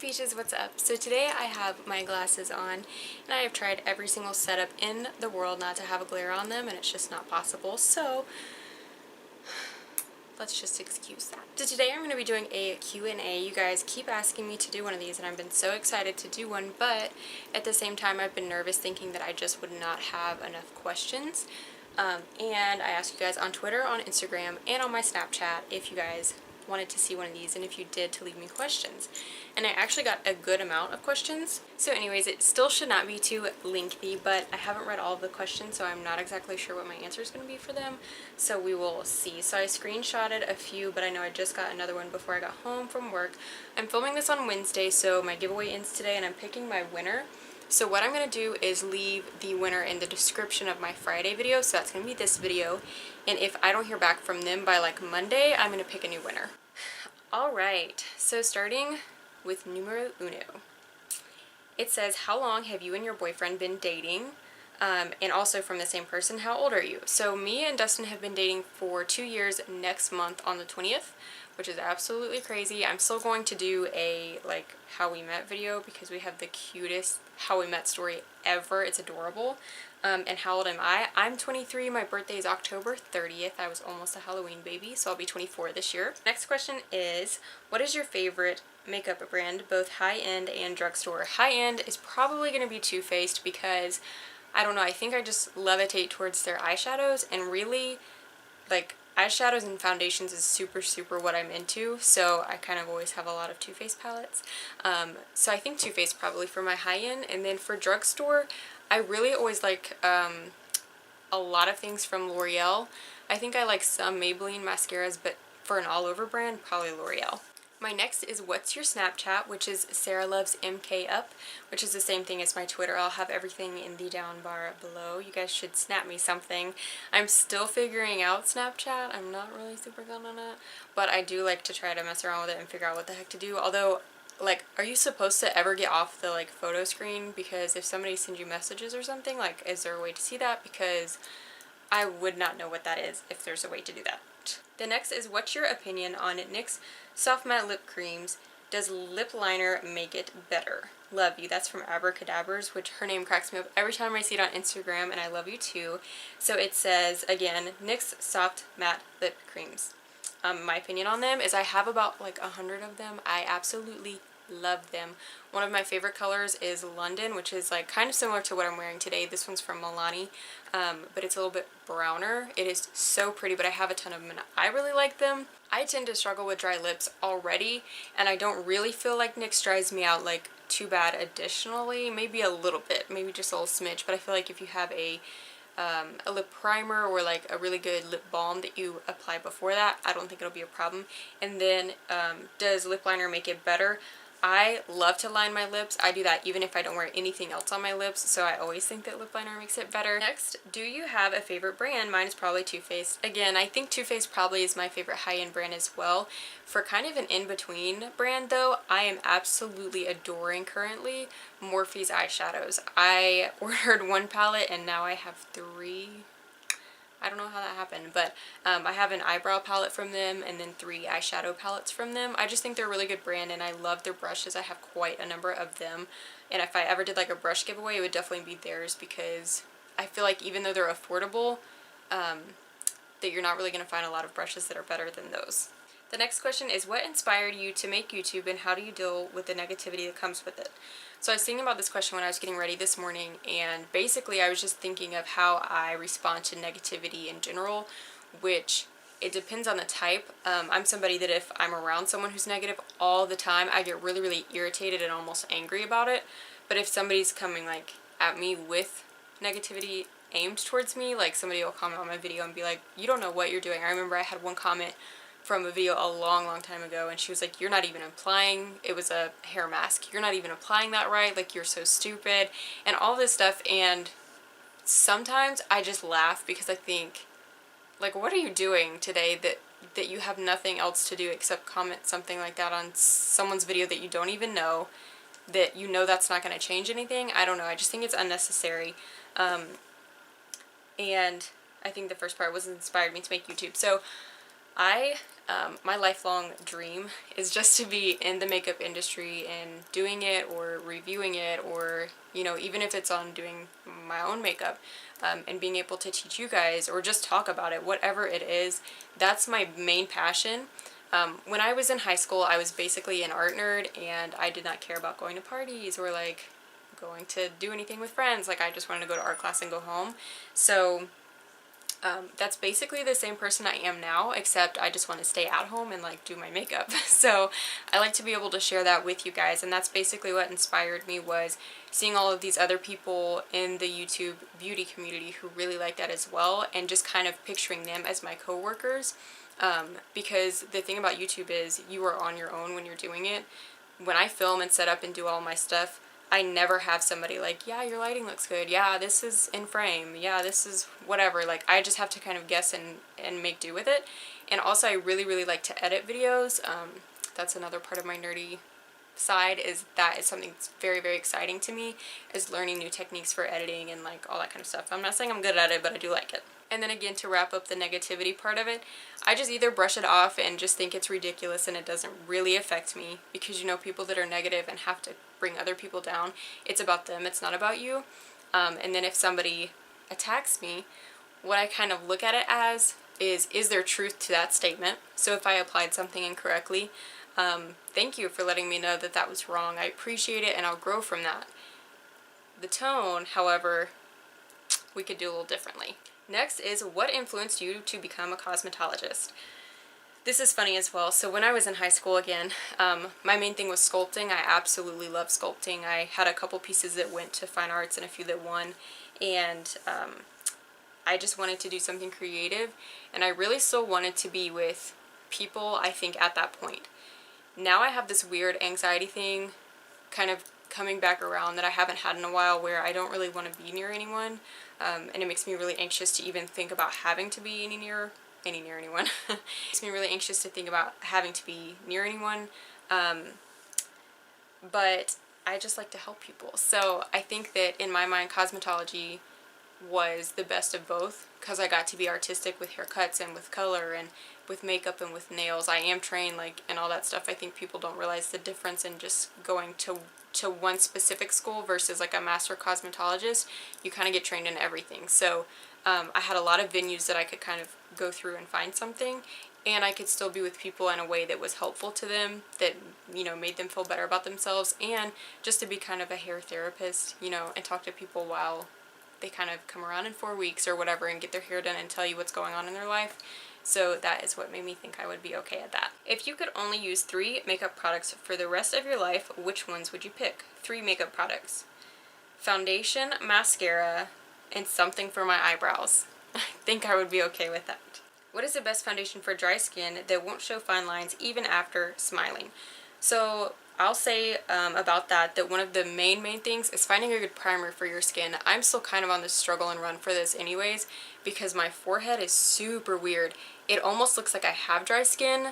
Peaches, what's up? So today I have my glasses on and I have tried every single setup in the world not to have a glare on them, and it's just not possible, so let's just excuse that. So today I'm going to be doing a Q&A. You guys keep asking me to do one of these and I've been so excited to do one, but at the same time I've been nervous thinking that I just would not have enough questions. And I asked you guys on Twitter, on Instagram, and on my Snapchat if you guys wanted to see one of these, and if you did, to leave me questions. And I actually got a good amount of questions. So anyways, it still should not be too lengthy, but I haven't read all of the questions, so I'm not exactly sure what my answer is going to be for them. So we will see. So I screenshotted a few, but I know I just got another one before I got home from work. I'm filming this on Wednesday, so my giveaway ends today, and I'm picking my winner. So what I'm going to do is leave the winner in the description of my Friday video, so that's going to be this video, and if I don't hear back from them by like Monday, I'm going to pick a new winner. Alright, so starting with numero uno. It says, how long have you and your boyfriend been dating? And also from the same person, how old are you? So me and Dustin have been dating for 2 years next month on the 20th, which is absolutely crazy. I'm still going to do a like how we met video because we have the cutest how we met story ever. It's adorable. And how old am I? I'm 23. My birthday is October 30th. I was almost a Halloween baby, so I'll be 24 this year. Next question is, what is your favorite makeup brand, both high-end and drugstore? High-end is probably going to be Too Faced because, I don't know, I think I just levitate towards their eyeshadows, and really, like, eyeshadows and foundations is super what I'm into, so I kind of always have a lot of Too Faced palettes. So I think Too Faced probably for my high-end, and then for drugstore, I really always like a lot of things from L'Oreal. I think I like some Maybelline mascaras, but for an all-over brand, probably L'Oreal. My next is what's your Snapchat, which is sarahlovesmakeup, which is the same thing as my Twitter. I'll have everything in the down bar below. You guys should snap me something. I'm still figuring out Snapchat. I'm not really super good on it, but I do like to try to mess around with it and figure out what the heck to do. Although, like, are you supposed to ever get off the like photo screen? Because if somebody sends you messages or something, like, is there a way to see that? Because I would not know what that is if there's a way to do that. The next is, what's your opinion on NYX Soft Matte Lip Creams? Does lip liner make it better? Love you. That's from Abracadabras, which her name cracks me up every time I see it on Instagram, and I love you too. So it says, again, NYX Soft Matte Lip Creams. My opinion on them is I have about like 100 of them. I absolutely love them. One of my favorite colors is London, which is like kind of similar to what I'm wearing today. This one's from Milani, but it's a little bit browner. It is so pretty, but I have a ton of them and I really like them. I tend to struggle with dry lips already, and I don't really feel like NYX dries me out like too bad additionally. Maybe a little bit, maybe just a little smidge, but I feel like if you have a lip primer or like a really good lip balm that you apply before that, I don't think it'll be a problem. And then does lip liner make it better? I love to line my lips. I do that even if I don't wear anything else on my lips, so I always think that lip liner makes it better. Next, do you have a favorite brand? Mine is probably Too Faced. Again, I think Too Faced probably is my favorite high-end brand as well. For kind of an in-between brand though, I am absolutely adoring currently Morphe's eyeshadows. I ordered one palette and now I have 3. I don't know how that happened, but I have an eyebrow palette from them and then 3 eyeshadow palettes from them. I just think they're a really good brand, and I love their brushes. I have quite a number of them, and if I ever did like a brush giveaway, it would definitely be theirs because I feel like even though they're affordable, that you're not really going to find a lot of brushes that are better than those. The next question is, what inspired you to make YouTube, and how do you deal with the negativity that comes with it? So I was thinking about this question when I was getting ready this morning, and basically I was just thinking of how I respond to negativity in general, which it depends on the type. I'm somebody that if I'm around someone who's negative all the time, I get really irritated and almost angry about it. But if somebody's coming like at me with negativity aimed towards me, like somebody will comment on my video and be like, you don't know what you're doing. I remember I had one comment from a video a long time ago, and she was like, you're not even applying, it was a hair mask, you're not even applying that right, like you're so stupid, and all this stuff. And sometimes I just laugh because I think, like, what are you doing today that you have nothing else to do except comment something like that on someone's video that you don't even know, that you know that's not going to change anything? I don't know, I just think it's unnecessary. And I think the first part was inspired me to make YouTube. So I My lifelong dream is just to be in the makeup industry and doing it or reviewing it, or, you know, even if it's on doing my own makeup, and being able to teach you guys or just talk about it, whatever it is, that's my main passion. When I was in high school, I was basically an art nerd, and I did not care about going to parties or like going to do anything with friends. Like, I just wanted to go to art class and go home. So that's basically the same person I am now, except I just want to stay at home and like do my makeup. So I like to be able to share that with you guys, and that's basically what inspired me, was seeing all of these other people in the YouTube beauty community who really like that as well, and just kind of picturing them as my co-workers. Because the thing about YouTube is you are on your own when you're doing it. When I film and set up and do all my stuff, I never have somebody like, yeah, your lighting looks good, yeah, this is in frame, yeah, this is whatever. Like, I just have to kind of guess and make do with it. And also, I really, really like to edit videos. That's another part of my nerdy side, is that is something that's very, very exciting to me, is learning new techniques for editing and like all that kind of stuff. I'm not saying I'm good at it, but I do like it. And then again, to wrap up the negativity part of it, I just either brush it off and just think it's ridiculous and it doesn't really affect me, because, you know, people that are negative and have to bring other people down, it's about them, it's not about you. And then if somebody attacks me, what I kind of look at it as is there truth to that statement? So if I applied something incorrectly, thank you for letting me know that that was wrong. I appreciate it, and I'll grow from that. The tone, however, we could do a little differently. Next is, what influenced you to become a cosmetologist? This is funny as well. So when I was in high school, again, my main thing was sculpting. I absolutely love sculpting. I had a couple pieces that went to fine arts and a few that won, and I just wanted to do something creative, and I really still wanted to be with people, I think, at that point. Now I have this weird anxiety thing kind of coming back around that I haven't had in a while, where I don't really want to be near anyone, and it makes me really anxious to even think about having to be near anyone. It makes me really anxious to think about having to be near anyone, but I just like to help people. So I think that in my mind, cosmetology was the best of both, because I got to be artistic with haircuts and with color and with makeup and with nails. I am trained, like, and all that stuff. I think people don't realize the difference in just going to one specific school versus like a master cosmetologist. You kind of get trained in everything. So I had a lot of venues that I could kind of go through and find something, and I could still be with people in a way that was helpful to them, that, you know, made them feel better about themselves, and just to be kind of a hair therapist, you know, and talk to people while they kind of come around in 4 weeks or whatever and get their hair done and tell you what's going on in their life. So that is what made me think I would be okay at that. If you could only use 3 makeup products for the rest of your life, which ones would you pick? 3 makeup products. Foundation, mascara, and something for my eyebrows. I think I would be okay with that. What is the best foundation for dry skin that won't show fine lines even after smiling? So I'll say about that one of the main things is finding a good primer for your skin. I'm still kind of on this struggle and run for this anyways, because my forehead is super weird. It almost looks like I have dry skin,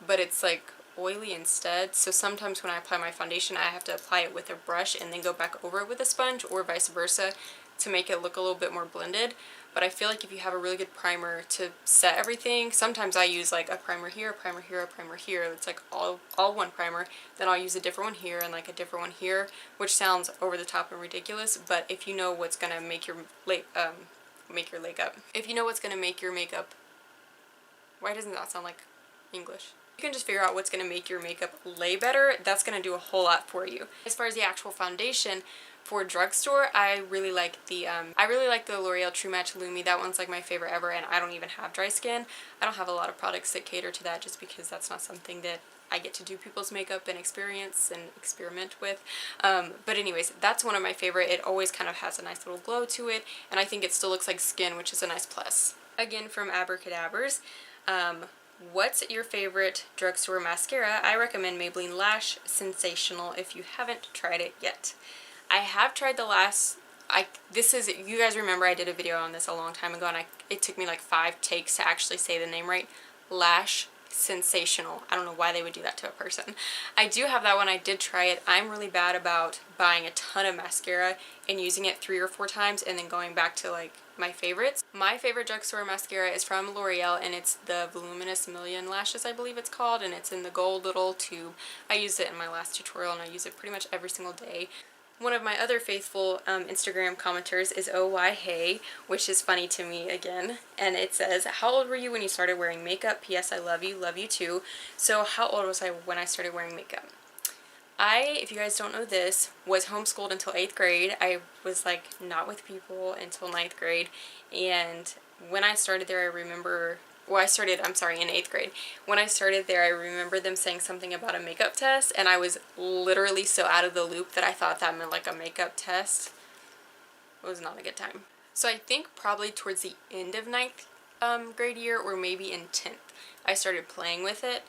but it's like oily instead. So sometimes when I apply my foundation, I have to apply it with a brush and then go back over it with a sponge, or vice versa, to make it look a little bit more blended. But I feel like if you have a really good primer to set everything, sometimes I use like a primer here, a primer here, a primer here. It's like all one primer. Then I'll use a different one here and like a different one here, which sounds over the top and ridiculous. But if you know what's gonna make your if you know what's gonna make your makeup, why doesn't that sound like English? You can just figure out what's gonna make your makeup lay better. That's gonna do a whole lot for you. As far as the actual foundation, for drugstore, I really like the L'Oreal True Match Lumi. That one's like my favorite ever, and I don't even have dry skin. I don't have a lot of products that cater to that, just because that's not something that I get to do people's makeup and experience and experiment with. But anyways, that's one of my favorite. It always kind of has a nice little glow to it, and I think it still looks like skin, which is a nice plus. Again, from Abracadabras, what's your favorite drugstore mascara? I recommend Maybelline Lash Sensational if you haven't tried it yet. I have tried the last, you guys remember I did a video on this a long time ago, and it took me like 5 takes to actually say the name right. Lash sensational. I don't know why they would do that to a person. I do have that one. I did try it. I'm really bad about buying a ton of mascara and using it 3 or 4 times and then going back to like my favorites. My favorite drugstore mascara is from L'Oreal, and it's the Voluminous Million Lashes, I believe it's called, and it's in the gold little tube. I used it in my last tutorial and I use it pretty much every single day. One of my other faithful Instagram commenters is OY Hey, which is funny to me again, and it says, how old were you when you started wearing makeup? P.S. I love you too. So how old was I when I started wearing makeup? I, if you guys don't know this, was homeschooled until 8th grade. I was like not with people until 9th grade, and when I started there I remember, well, I'm sorry, in 8th grade. When I started there, I remember them saying something about a makeup test, and I was literally so out of the loop that I thought that meant like a makeup test. It was not a good time. So I think probably towards the end of 9th grade year, or maybe in 10th, I started playing with it.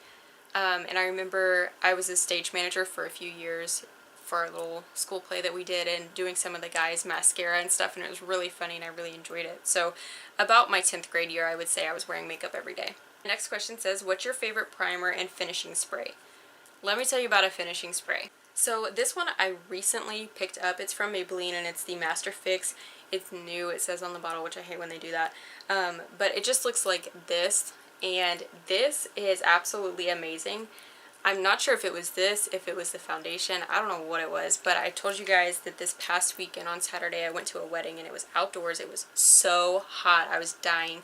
And I remember I was a stage manager for a few years for a little school play that we did, and doing some of the guys' mascara and stuff, and it was really funny and I really enjoyed it. So about my 10th grade year, I would say I was wearing makeup every day. The next question says, what's your favorite primer and finishing spray? Let me tell you about a finishing spray. So this one I recently picked up. It's from Maybelline and it's the Master Fix. It's new, it says on the bottle, which I hate when they do that. But it just looks like this, and this is absolutely amazing. I'm not sure if it was this, if it was the foundation, I don't know what it was, but I told you guys that this past weekend on Saturday I went to a wedding and it was outdoors. It was so hot, I was dying.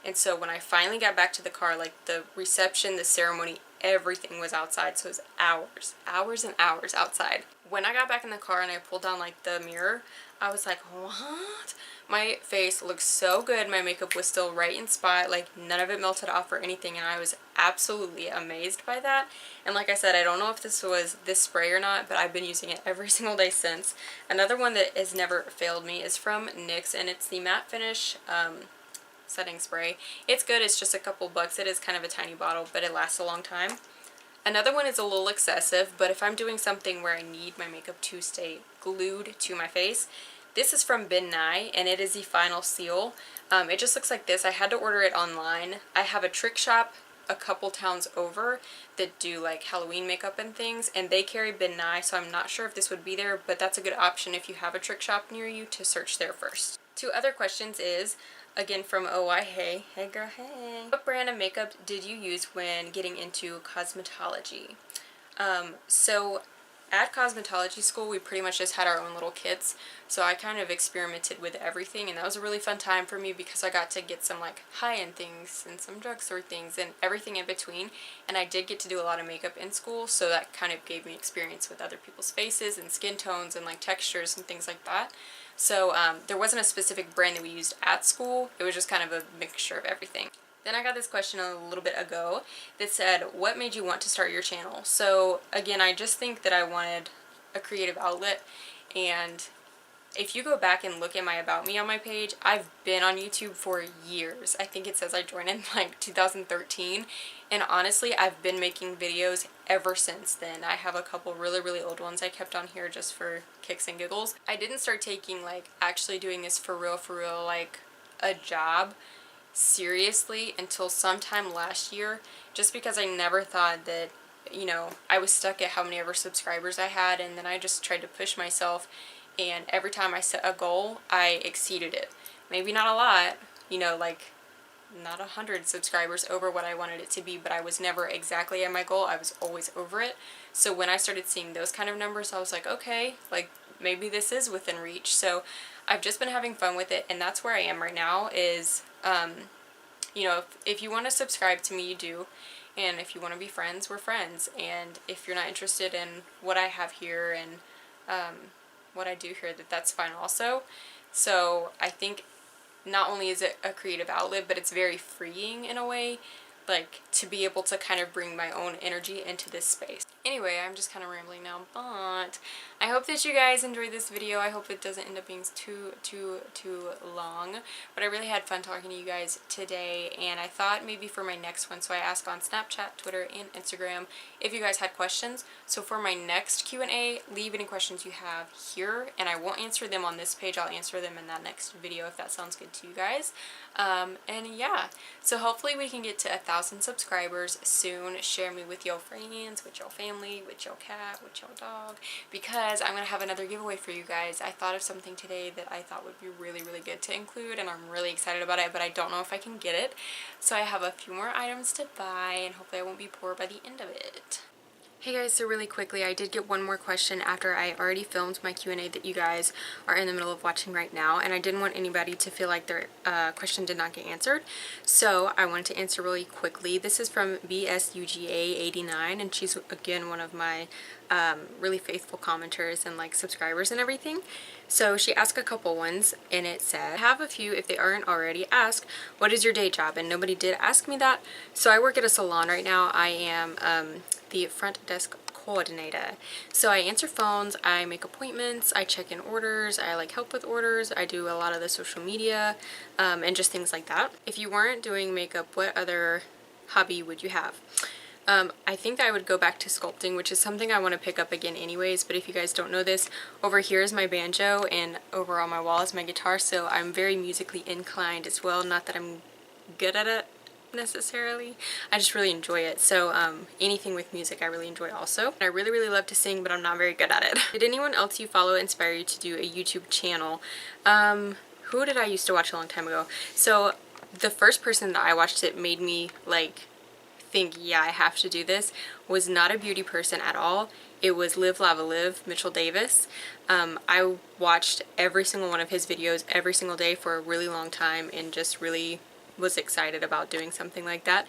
And so when I finally got back to the car, like the reception, the ceremony, everything was outside, so it was hours and hours outside. When I got back in the car and I pulled down like the mirror, I was like, what? My face looked so good. My makeup was still right in spot, like none of it melted off or anything, and I was absolutely amazed by that. And like I said, I don't know if this was this spray or not, but I've been using it every single day since. Another one that has never failed me is from NYX, and it's the Matte Finish setting spray. It's good. It's just a couple bucks. It is kind of a tiny bottle, but it lasts a long time. Another one is a little excessive, but if I'm doing something where I need my makeup to stay glued to my face, this is from Ben Nye, and it is the Final Seal. It just looks like this. I had to order it online. I have a trick shop a couple towns over that do like Halloween makeup and things, and they carry Ben Nye, so I'm not sure if this would be there, but that's a good option if you have a trick shop near you to search there first. 2 other questions is, again from OI Hey. Hey girl, hey. What brand of makeup did you use when getting into cosmetology? So at cosmetology school, we pretty much just had our own little kits, so I kind of experimented with everything, and that was a really fun time for me because I got to get some like high-end things and some drugstore things and everything in between, and I did get to do a lot of makeup in school, so that kind of gave me experience with other people's faces and skin tones and like textures and things like that. So there wasn't a specific brand that we used at school, it was just kind of a mixture of everything. Then I got this question a little bit ago that said, what made you want to start your channel? So again, I just think that I wanted a creative outlet, and if you go back and look at my About Me on my page, I've been on YouTube for years. I think it says I joined in like 2013, and honestly, I've been making videos ever since then. I have a couple really old ones I kept on here just for kicks and giggles. I didn't start taking like actually doing this for real like a job seriously until sometime last year, just because I never thought that, you know, I was stuck at how many ever subscribers I had, and then I just tried to push myself, and every time I set a goal I exceeded it. Maybe not a lot, you know, like not 100 subscribers over what I wanted it to be, but I was never exactly at my goal. I was always over it. So when I started seeing those kind of numbers, I was like, okay, like maybe this is within reach. So I've just been having fun with it, and that's where I am right now is you know, if you want to subscribe to me, you do, and if you want to be friends, we're friends, and if you're not interested in what I have here and what I do here, that's fine also. So I think not only is it a creative outlet, but it's very freeing in a way, like to be able to kind of bring my own energy into this space. Anyway, I'm just kind of rambling now, but I hope that you guys enjoyed this video. I hope it doesn't end up being too long, but I really had fun talking to you guys today, and I thought maybe for my next one, so I asked on Snapchat, Twitter, and Instagram if you guys had questions. So for my next Q&A, leave any questions you have here, and I won't answer them on this page. I'll answer them in that next video if that sounds good to you guys. And yeah, so hopefully we can get to 1,000 subscribers soon. Share me with your friends, with your family, with your cat, with your dog, because I'm going to have another giveaway for you guys. I thought of something today that I thought would be really good to include, and I'm really excited about it, but I don't know if I can get it. So I have a few more items to buy, and hopefully I won't be poor by the end of it. Hey guys, so really quickly, I did get one more question after I already filmed my Q&A that you guys are in the middle of watching right now, and I didn't want anybody to feel like their question did not get answered, so I wanted to answer really quickly. This is from BSUGA89, and she's again one of my really faithful commenters and like subscribers and everything. So she asked a couple ones, and it said, I have a few if they aren't already asked, what is your day job? And nobody did ask me that. So I work at a salon right now. I am the front desk coordinator. So I answer phones, I make appointments, I check in orders, I like help with orders, I do a lot of the social media, and just things like that. If you weren't doing makeup, what other hobby would you have? I think I would go back to sculpting, which is something I want to pick up again anyways, but if you guys don't know this, over here is my banjo, and over on my wall is my guitar, so I'm very musically inclined as well. Not that I'm good at it necessarily, I just really enjoy it. So anything with music I really enjoy also. I really love to sing, but I'm not very good at it. Did anyone else you follow inspire you to do a YouTube channel? Who did I used to watch a long time ago? So the first person that I watched that made me like think, yeah, I have to do this, was not a beauty person at all. It was Live Lava Live, Mitchell Davis. I watched every single one of his videos every single day for a really long time, and just really was excited about doing something like that.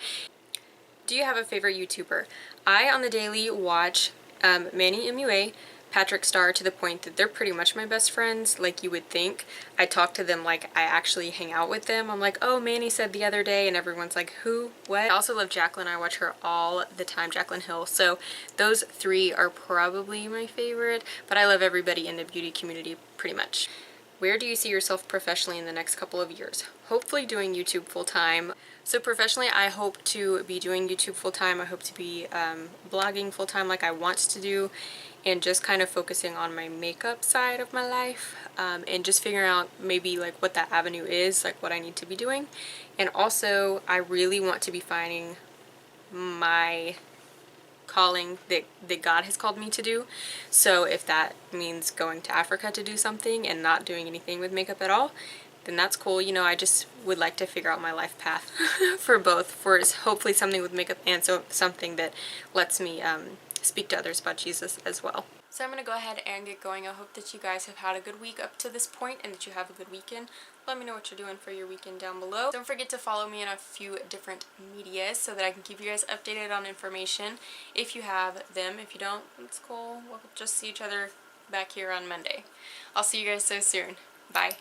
Do you have a favorite YouTuber? I, on the daily, watch Manny MUA, Patrick Star, to the point that they're pretty much my best friends, like you would think. I talk to them like I actually hang out with them. I'm like, oh, Manny said the other day, and everyone's like, who? What? I also love Jaclyn. I watch her all the time, Jaclyn Hill. So those three are probably my favorite, but I love everybody in the beauty community pretty much. Where do you see yourself professionally in the next couple of years? Hopefully doing YouTube full-time. So professionally, I hope to be doing YouTube full-time. I hope to be blogging full-time like I want to do, and just kind of focusing on my makeup side of my life, and just figuring out maybe like what that avenue is, like what I need to be doing. And also, I really want to be finding my calling that God has called me to do. So if that means going to Africa to do something and not doing anything with makeup at all, then that's cool. You know, I just would like to figure out my life path for both, for hopefully something with makeup and so something that lets me speak to others about Jesus as well. So I'm going to go ahead and get going. I hope that you guys have had a good week up to this point, and that you have a good weekend. Let me know what you're doing for your weekend down below. Don't forget to follow me on a few different medias so that I can keep you guys updated on information if you have them. If you don't, it's cool. We'll just see each other back here on Monday. I'll see you guys so soon. Bye.